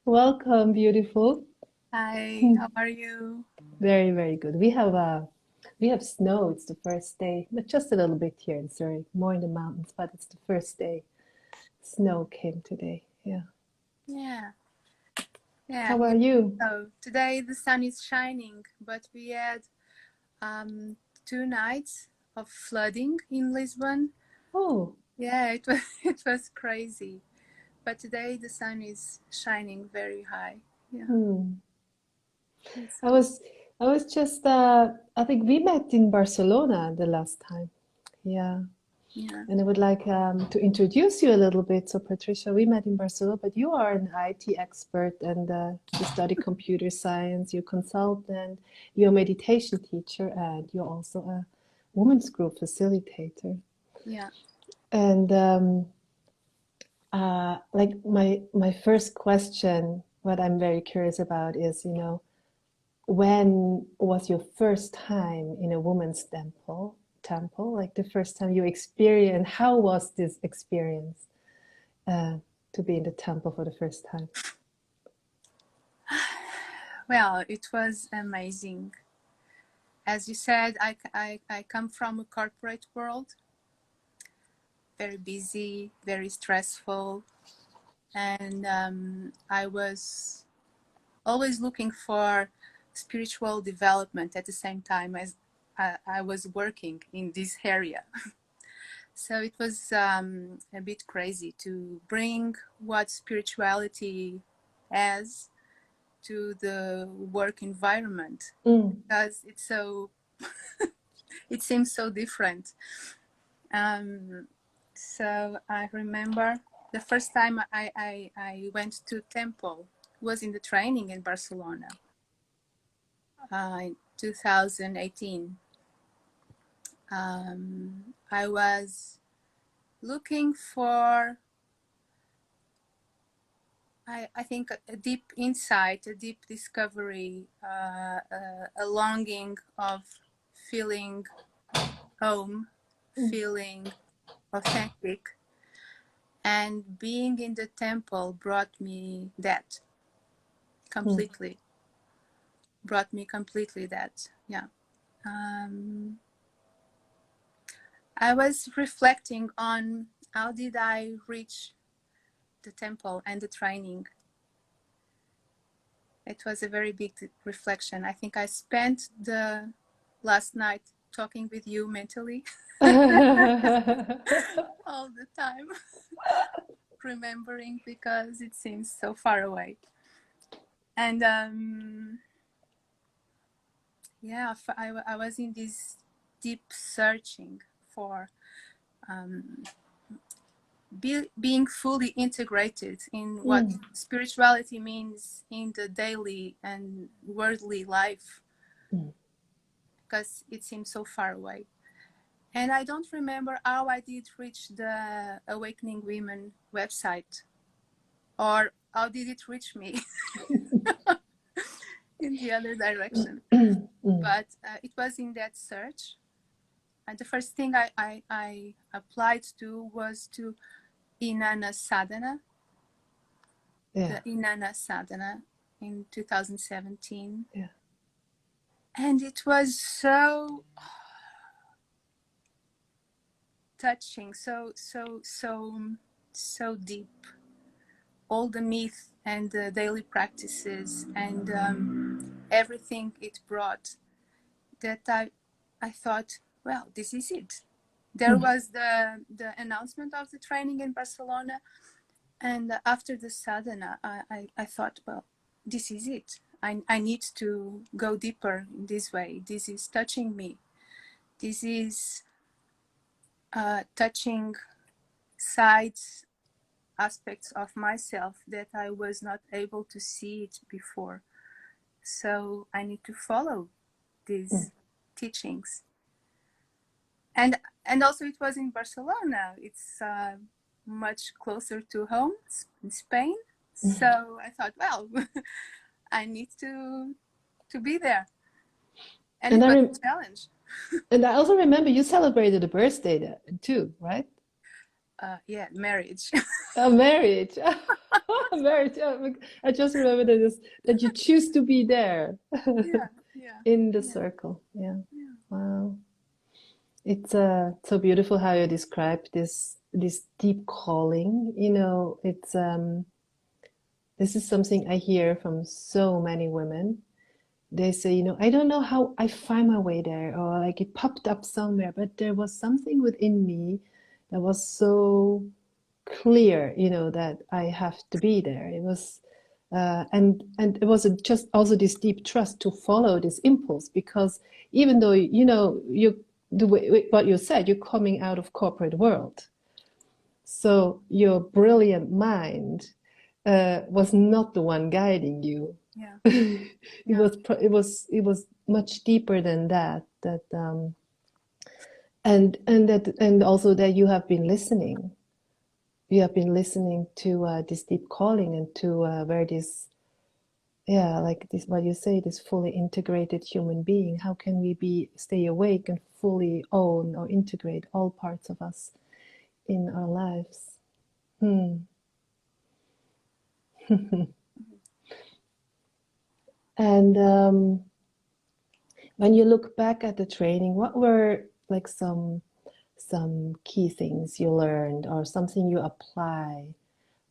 Welcome, beautiful. Hi, how are you? Very, very good. We have snow. It's the first day, but just a little bit here in Zurich, more in the mountains, but it's the first day. Snow came today. Yeah. Yeah, yeah, How are here. you? So today the sun is shining, but we had 2 nights of flooding in Lisbon. Oh, Yeah, it was it was crazy. But today the sun is shining very high. Yeah, hmm. it's I good. was I was just I think we met in Barcelona the last time. Yeah. Yeah, And I would like to introduce you a little bit. So, Patricia, we met in Barcelona, but you are an IT expert and you study computer science, you're a consultant, you're a meditation teacher, and you're also a women's group facilitator. yeah. And like my first question, what I'm very curious about is, when was your first time in a woman's temple, like the first time you experienced, how was this experience uh, to be in the temple for the first time? Well, it was amazing. As you said, I come from a corporate world, very busy, very stressful, and I was always looking for spiritual development at the same time as I was working in this area. So it was a bit crazy to bring what spirituality has to the work environment Mm, because it seems so different. Um, so I remember the first time I went to temple was in the training in Barcelona in 2018. I was looking for, I think, a deep insight, a deep discovery, a longing of feeling home, mm, feeling authentic. And being in the temple brought me that mm, completely, that. Yeah. Um, I was reflecting on how did I reach the temple and the training. It was a very big reflection. I think I spent the last night talking with you mentally mm. all the time, remembering because it seems so far away. And yeah, I was in this deep searching for being fully integrated in what spirituality means in the daily and worldly life because it seems so far away. And I don't remember how I did reach the Awakening Women website or how did it reach me in the other direction. But it was in that search. And the first thing I applied to was to Inanna Sadhana, Yeah, the Inanna Sadhana in 2017. yeah. And it was so touching, so deep. All the myth and the daily practices and everything it brought that I thought, well, this is it. There was the announcement of the training in Barcelona. And after the sadhana, I thought, well, this is it. I need to go deeper in this way. This is touching me. This is touching sides, aspects of myself that I was not able to see it before. So I need to follow these teachings. And also it was in Barcelona. It's much closer to home in Spain. So I thought, well, I need to be there. And And it I was rem a challenge. and I also remember you celebrated a birthday there too, right? Yeah, marriage. A marriage. Very, I just remember that you choose to be there Yeah, yeah, in the yeah, circle. Yeah. yeah. Wow. It's so beautiful how you describe this deep calling. You know, it's this is something I hear from so many women. They say, you know, I don't know how I find my way there, or like it popped up somewhere, but there was something within me that was so clear, you know, that I have to be there. It was, and it was just also this deep trust to follow this impulse, because even though you know you the way what you said, you're coming out of corporate world, so your brilliant mind was not the one guiding you. Yeah, yeah. It was much deeper than that. And also that you have been listening. You have been listening to this deep calling, and to where this, yeah, like this, what you say, this fully integrated human being. How can we stay awake and fully own or integrate all parts of us in our lives? Hmm. And when you look back at the training, what were like some key things you learned, or something you apply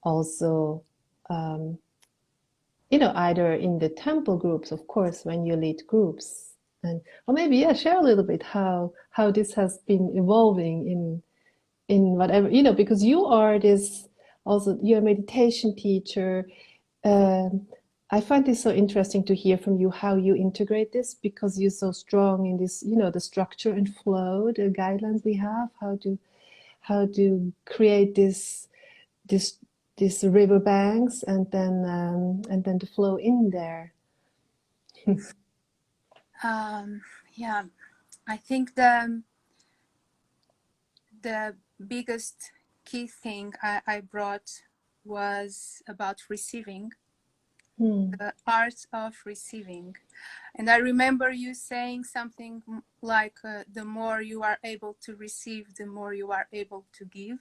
also, um, you know, either in the temple groups, of course, when you lead groups, and or maybe, yeah, share a little bit how this has been evolving in whatever, you know, because you are this, also you're a meditation teacher. um, I find this so interesting to hear from you how you integrate this, because you're so strong in this, you know, the structure and flow, the guidelines we have, how to create this this riverbanks, and then the flow in there. Um, yeah, I think the biggest key thing I brought was about receiving, Hmm. the art of receiving. And I remember you saying something like, the more you are able to receive, the more you are able to give.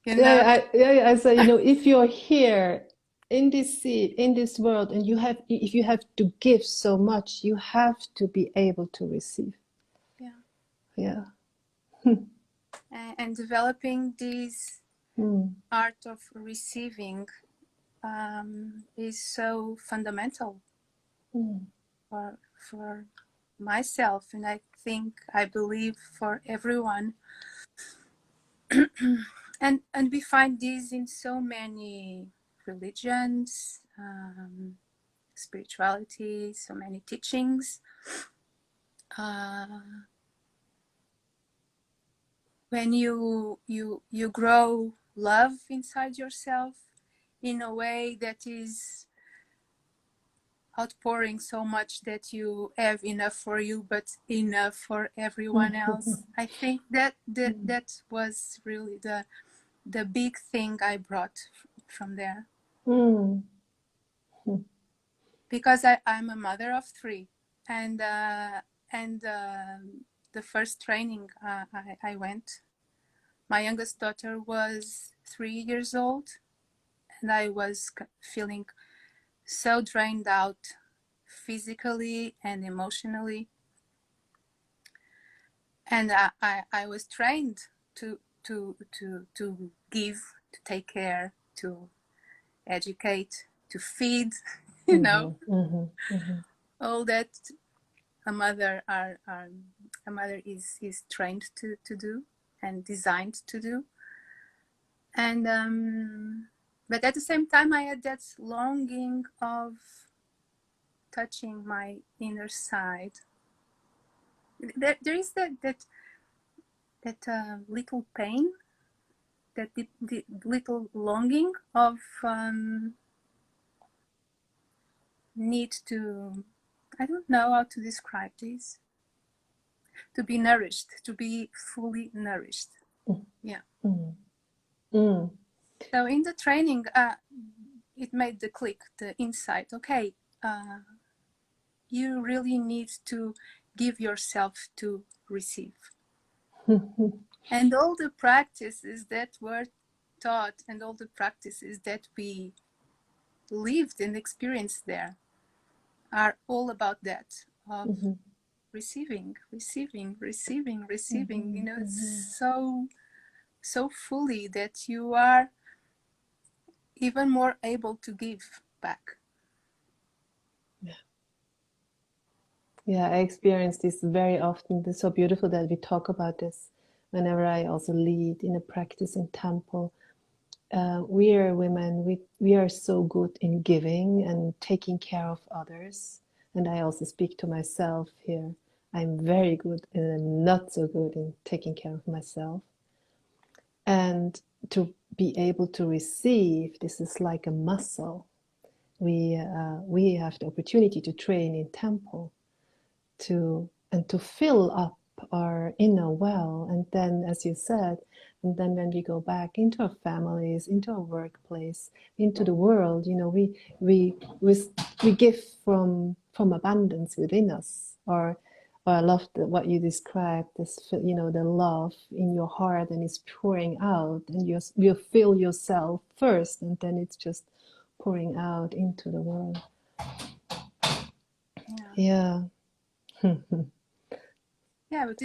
You know? I say, you know, if you're here in this seat, in this world, and if you have to give so much, you have to be able to receive. Yeah. Yeah. And developing this Hmm. art of receiving is so fundamental Hmm. for myself, and I believe for everyone. And we find this in so many religions, spirituality, so many teachings. When you grow love inside yourself in a way that is outpouring so much that you have enough for you, but enough for everyone else. I think that was really the big thing I brought from there. Hmm. Because I'm a mother of three, and the first training I went, my youngest daughter was 3 years old, and I was feeling so drained out physically and emotionally, and I was trained to give, to take care, to educate, to feed, you know, Mhm, mhm, mhm, all that a mother a mother is trained to do and designed to do. And but at the same time, I had that longing of touching my inner side. There is that little pain, that the little longing of need to, I don't know how to describe this, to be nourished, to be fully nourished. Yeah. mhm, mm, So in the training, it made the click, the insight. Okay, you really need to give yourself to receive. mhm, And all the practices that were taught and all the practices that we lived and experienced there are all about that, of receiving, you know, so fully that you are even more able to give back. Yeah, I experience this very often. It's so beautiful that we talk about this whenever I also lead in a practice in temple. We are women, we are so good in giving and taking care of others. And I also speak to myself here. I'm very good and I'm not so good in taking care of myself. And to be able to receive, this is like a muscle. We have the opportunity to train in temple to fill up our inner well, and then, as you said, and then when we go back into our families, into our workplace, into the world, you know, we give from abundance within us. Or I love what you described, this, you know, the love in your heart, and it's pouring out, and you fill yourself first, and then it's just pouring out into the world. Yeah. Yeah, but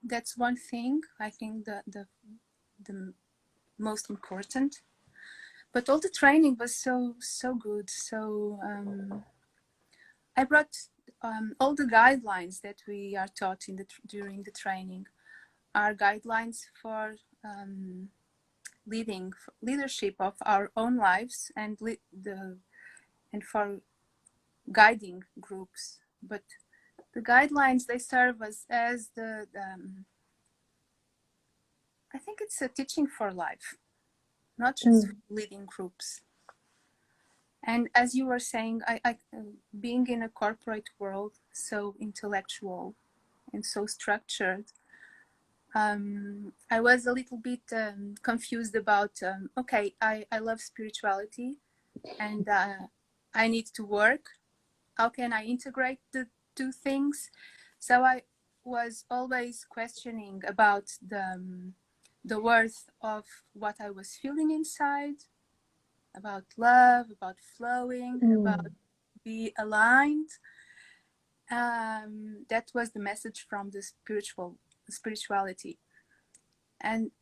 that's one thing I think the most important. But all the training was so good. So I brought all the guidelines that we are taught during the training are guidelines for leadership of our own lives and for guiding groups. But the guidelines, they serve as the I think it's a teaching for life, not just leading groups. And as you were saying, I being in a corporate world, so intellectual and so structured, I was a little bit confused about, okay, I love spirituality and I need to work. How can I integrate the two things? So I was always questioning about the worth of what I was feeling inside, about love, about flowing, about be aligned. That was the message from the spirituality.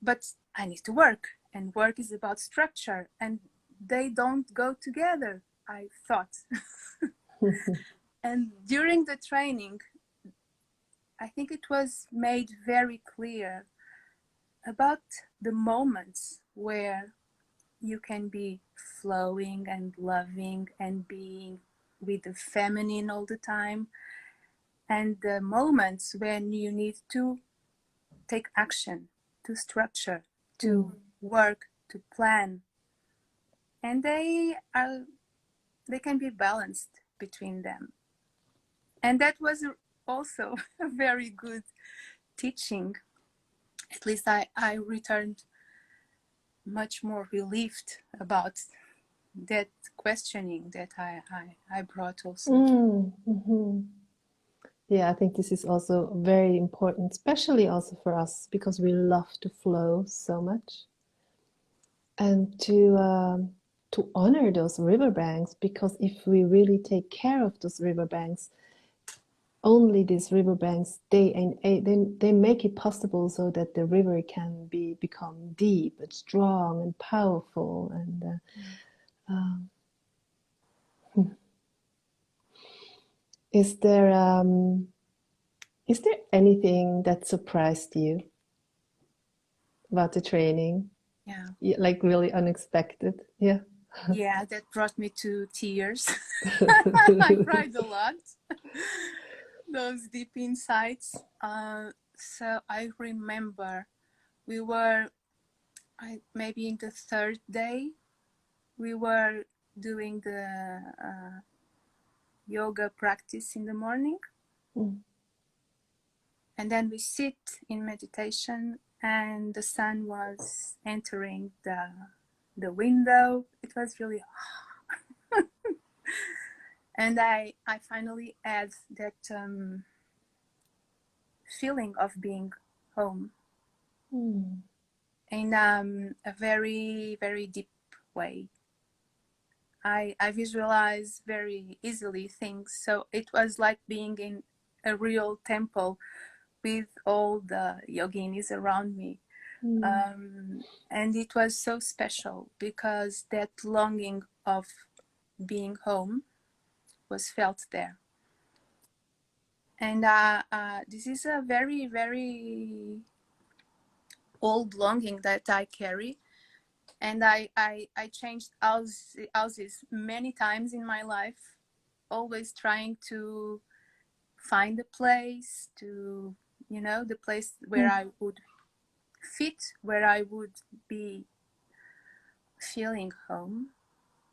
But I need to work, and work is about structure, and they don't go together, I thought. And during the training, I think it was made very clear about the moments where you can be flowing and loving and being with the feminine all the time, and the moments when you need to take action, to structure, to work, to plan. And they can be balanced between them. And that was also a very good teaching. At least I returned much more relieved about that questioning that I brought also. Yeah, I think this is also very important, especially also for us, because we love to flow so much, and to honor those riverbanks. Because if we really take care of those riverbanks, only these riverbanks they make it possible so that the river can become deep and strong and powerful. And is there anything that surprised you about the training? Yeah. Like really unexpected? Yeah. Yeah, that brought me to tears. I cried a lot. Those deep insights. So I remember we were, maybe in the third day, we were doing the yoga practice in the morning. And then we sit in meditation, and the sun was entering the window. It was really and I finally had that feeling of being home. in a very, very deep way. I visualize very easily things. So it was like being in a real temple with all the yoginis around me. And it was so special because that longing of being home was felt there. And this is a very, very old longing that I carry. And I changed houses many times in my life, always trying to find a place to, the place where I would fit, where I would be feeling home.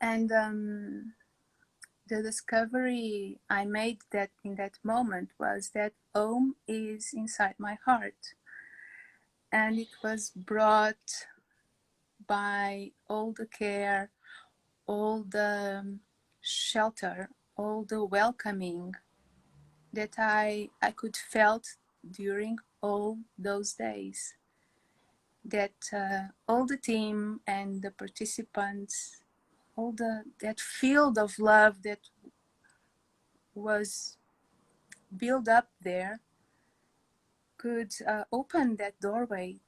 And the discovery I made that in that moment was that home is inside my heart. And it was brought by all the care, all the shelter, all the welcoming that I could felt during all those days. That all the team and the participants, that field of love that was built up there could open that doorway,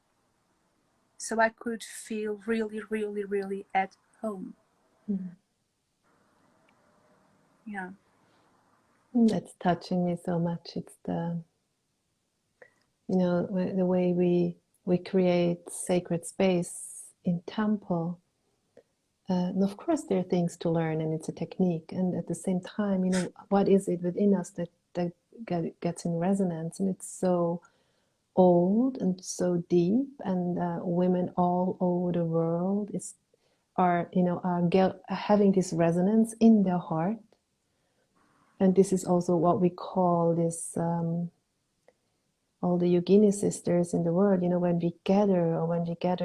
so I could feel really, really, really at home. Yeah. That's touching me so much. It's the way we create sacred space in temple. And of course, there are things to learn, and it's a technique. And at the same time, what is it within us that gets in resonance? And it's so old and so deep. And women all over the world are having this resonance in their heart. And this is also what we call this. All the yogini sisters in the world, when we gather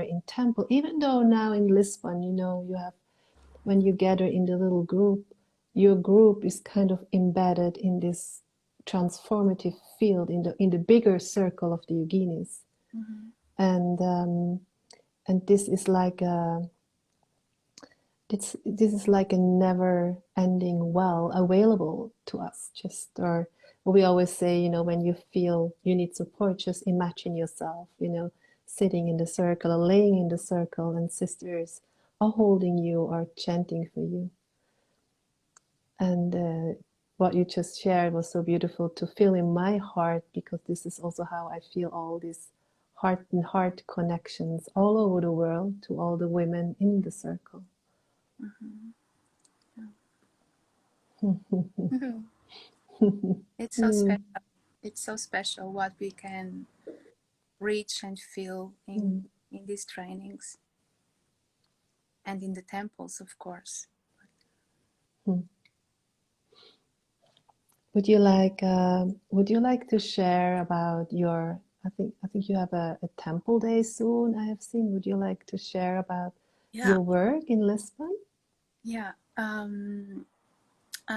in temple, even though now in Lisbon, you have, when you gather in the little group, your group is kind of embedded in this transformative field in the bigger circle of the yoginis. And this is like this is like a never-ending well available to us. Or we always say, when you feel you need support, just imagine yourself, sitting in the circle or laying in the circle, and sisters are holding you or chanting for you. And what you just shared was so beautiful to feel in my heart, because this is also how I feel all these heart connections all over the world to all the women in the circle. It's so special. It's so special what we can reach and feel in these trainings and in the temples, of course. Would you like to share about your? I think you have a temple day soon. I have seen. Would you like to share about your work in Lisbon? Yeah, I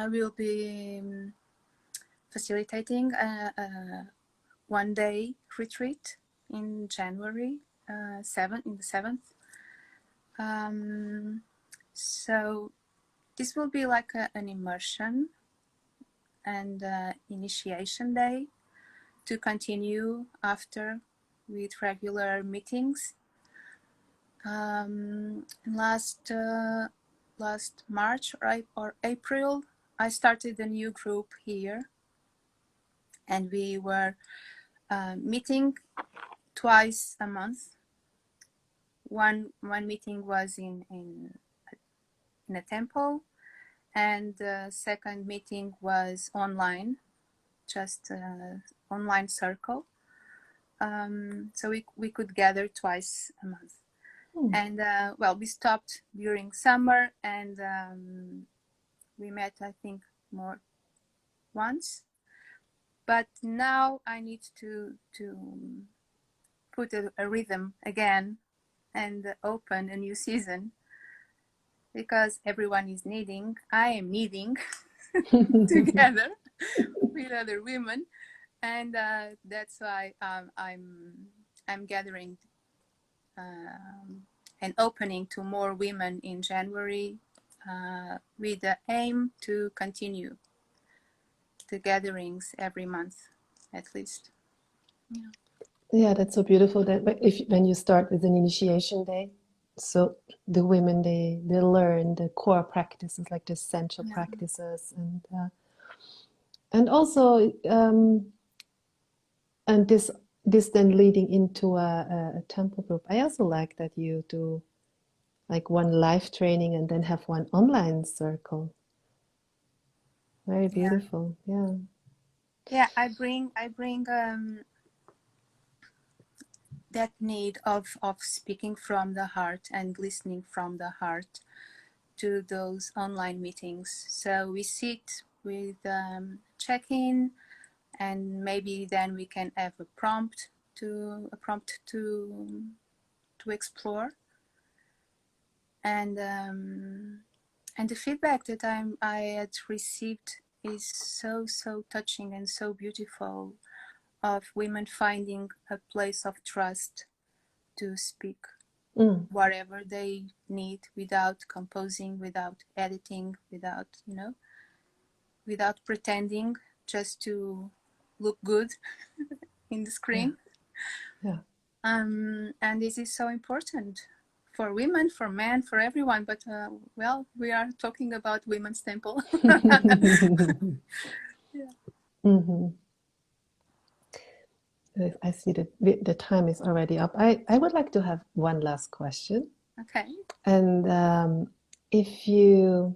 will be facilitating a one-day retreat in January 7th. So this will be like an immersion and initiation day to continue after with regular meetings. Last March or April, I started a new group here, and we were meeting twice a month. One meeting was in a temple, and the second meeting was online, just online circle. So we could gather twice a month. And we stopped during summer, and we met, I think, more once. But now I need to put a rhythm again and open a new season, because everyone is needing, I am needing together with other women, and that's why I'm gathering and opening to more women in January, with the aim to continue the gatherings every month at least. Yeah. Yeah, that's so beautiful that when you start with an initiation day, so the women they learn the core practices, like the essential Yeah. practices, and also and this then leading into a temple group. I also like that you do like one live training and then have one online circle. Very beautiful. Yeah. Yeah, I bring that need of speaking from the heart and listening from the heart to those online meetings. So we sit with check-in, and maybe then we can have a prompt to explore, and the feedback that I had received is so touching and so beautiful, of women finding a place of trust to speak whatever they need, without composing, without editing, without pretending, just to look good in the screen. Yeah. And this is so important for women, for men, for everyone. But well, we are talking about women's temple. Yeah. Mm-hmm. I see that the time is already up. I would like to have one last question. Okay. And if you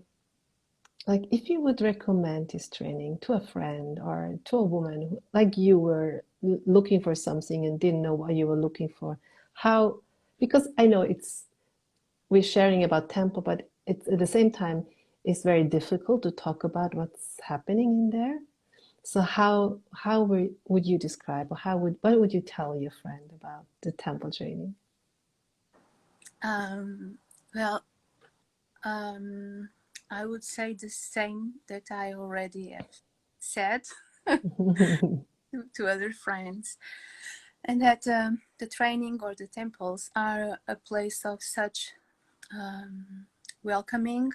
would recommend this training to a friend or to a woman who, like you were looking for something and didn't know what you were looking for, how, because I know we're sharing about temple, but it's at the same time, it's very difficult to talk about what's happening in there. So how would you describe, or what would you tell your friend about the temple training? Well, I would say the same that I already have said to other friends, and that the training or the temples are a place of such welcoming,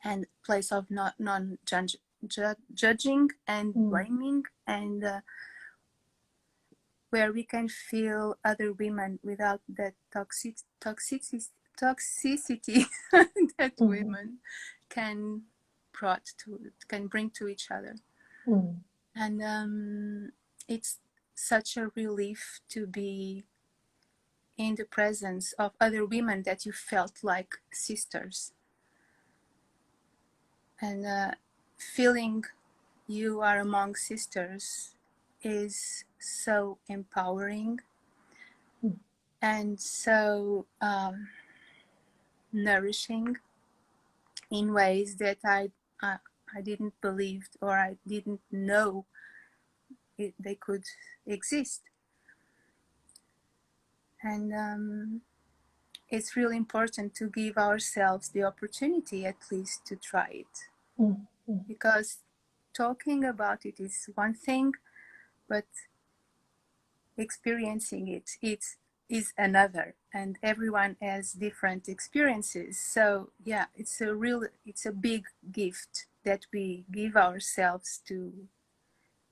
and place of non-judging and blaming, and where we can feel other women without that toxicity that women can bring to each other. And it's such a relief to be in the presence of other women that you felt like sisters, and feeling you are among sisters is so empowering and so nourishing in ways that I didn't believe, or I didn't know they could exist. And it's really important to give ourselves the opportunity, at least, to try it. Because talking about it is one thing, but experiencing it is another, and everyone has different experiences. So yeah, it's a big gift that we give ourselves to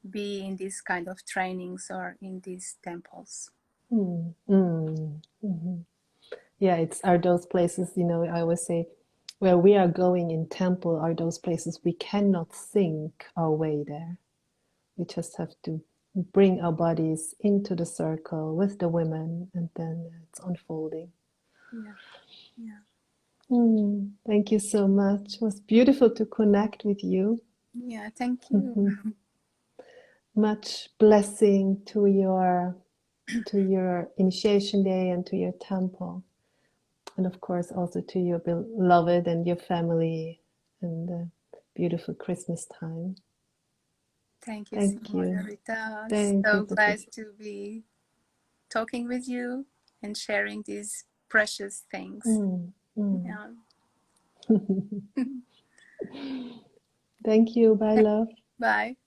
be in these kind of trainings or in these temples. Yeah, are those places, I always say, where we are going in temple are those places we cannot think our way there. We just have to bring our bodies into the circle with the women, and then it's unfolding. Thank you so much. It was beautiful to connect with you. Yeah, thank you. Much blessing to your initiation day and to your temple, and of course also to your beloved and your family, and the beautiful Christmas time. Thank you, Thank you. SimoneRita. Thank So you, glad Patricia. to be talking with you and sharing these precious things. Yeah. Thank you. Bye, love. Bye.